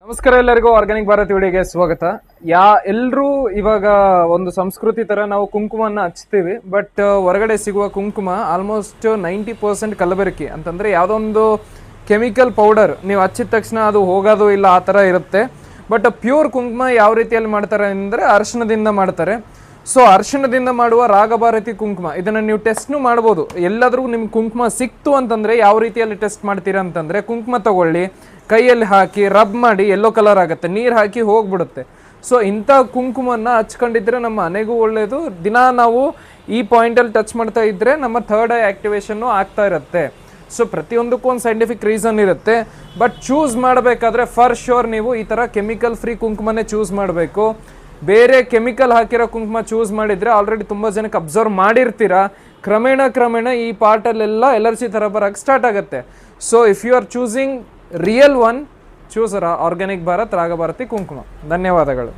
ನಮಸ್ಕಾರ ಎಲ್ಲರಿಗೂ ಆರ್ಗ್ಯಾನಿಕ್ ಭಾರತ್ ವಿಡಿಯೋಗೆ ಸ್ವಾಗತ. ಎಲ್ಲರೂ ಇವಾಗ ಒಂದು ಸಂಸ್ಕೃತಿ ತರ ನಾವು ಕುಂಕುಮನ್ನ ಹಚ್ತೀವಿ. ಬಟ್ ಹೊರಗಡೆ ಸಿಗುವ ಕುಂಕುಮ ಆಲ್ಮೋಸ್ಟ್ 90% ಕಲಬೆರಕೆ ಅಂತಂದ್ರೆ ಯಾವುದೊಂದು ಕೆಮಿಕಲ್ ಪೌಡರ್ ನೀವು ಹಚ್ಚಿದ ತಕ್ಷಣ ಅದು ಹೋಗೋದು ಇಲ್ಲ, ಆ ಥರ ಇರುತ್ತೆ. ಬಟ್ ಪ್ಯೂರ್ ಕುಂಕುಮ ಯಾವ ರೀತಿಯಲ್ಲಿ ಮಾಡ್ತಾರೆ ಅಂದರೆ ಅರಿಶಿಣದಿಂದ ಮಾಡ್ತಾರೆ. ಸೊ ಅರಿಶಿಣದಿಂದ ಮಾಡುವ ರಾಗಭಾರತಿ ಕುಂಕುಮ ಇದನ್ನು ನೀವು ಟೆಸ್ಟ್ನು ಮಾಡ್ಬೋದು. ಎಲ್ಲಾದ್ರೂ ನಿಮ್ಗೆ ಕುಂಕುಮ ಸಿಕ್ತು ಅಂತಂದರೆ ಯಾವ ರೀತಿಯಲ್ಲಿ ಟೆಸ್ಟ್ ಮಾಡ್ತೀರಾ ಅಂತಂದರೆ, ಕುಂಕುಮ ತಗೊಳ್ಳಿ, ಕೈಯಲ್ಲಿ ಹಾಕಿ ರಬ್ ಮಾಡಿ, ಯೆಲ್ಲೋ ಕಲರ್ ಆಗುತ್ತೆ, ನೀರು ಹಾಕಿ ಹೋಗ್ಬಿಡುತ್ತೆ. ಸೊ ಇಂಥ ಕುಂಕುಮನ ಹಚ್ಕೊಂಡಿದ್ರೆ ನಮ್ಮ ಮನೆಗೂ ಒಳ್ಳೆಯದು. ದಿನ ನಾವು ಈ ಪಾಯಿಂಟಲ್ಲಿ ಟಚ್ ಮಾಡ್ತಾ ಇದ್ದರೆ ನಮ್ಮ ಥರ್ಡ್ ಐ ಆ್ಯಕ್ಟಿವೇಶನ್ನು ಆಗ್ತಾ ಇರುತ್ತೆ. ಸೊ ಪ್ರತಿಯೊಂದಕ್ಕೂ ಒಂದು ಸೈಂಟಿಫಿಕ್ ರೀಸನ್ ಇರುತ್ತೆ. ಬಟ್ ಚೂಸ್ ಮಾಡಬೇಕಾದ್ರೆ ಫಾರ್ ಶ್ಯೂರ್ ನೀವು ಈ ಥರ ಕೆಮಿಕಲ್ ಫ್ರೀ ಕುಂಕುಮನೇ ಚೂಸ್ ಮಾಡಬೇಕು. ಬೇರೆ ಕೆಮಿಕಲ್ ಹಾಕಿರೋ ಕುಂಕುಮ ಚೂಸ್ ಮಾಡಿದರೆ ಆಲ್ರೆಡಿ ತುಂಬ ಜನಕ್ಕೆ ಅಬ್ಸರ್ವ್ ಮಾಡಿರ್ತೀರಾ, ಕ್ರಮೇಣ ಈ ಪಾರ್ಟಲ್ಲೆಲ್ಲ ಎಲರ್ಜಿ ಥರ ಬರೋಕ್ಕೆ ಸ್ಟಾರ್ಟ್ ಆಗುತ್ತೆ. So if you are choosing real one, choose organic Bharat Ragabharathi kumkuma. ಧನ್ಯವಾದಗಳು.